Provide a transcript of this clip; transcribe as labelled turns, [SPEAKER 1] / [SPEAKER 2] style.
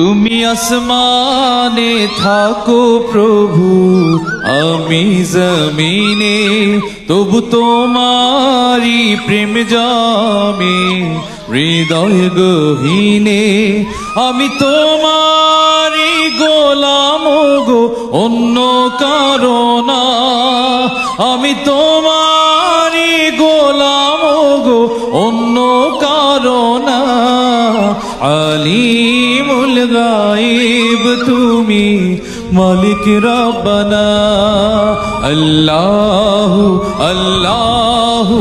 [SPEAKER 1] তুমি আসমানে থাকো প্রভু, আমি জমিনে, তবু তোমারি প্রেম জামে হৃদয় গহীনে। আমি তোমারি গোলাম গো, অন্য কারো না। আমি তোমারি গোলাম গো, অন্য কারো না। আলিমুল গায়ব তুমি, মালিক রব্বানা। আল্লাহু আল্লাহু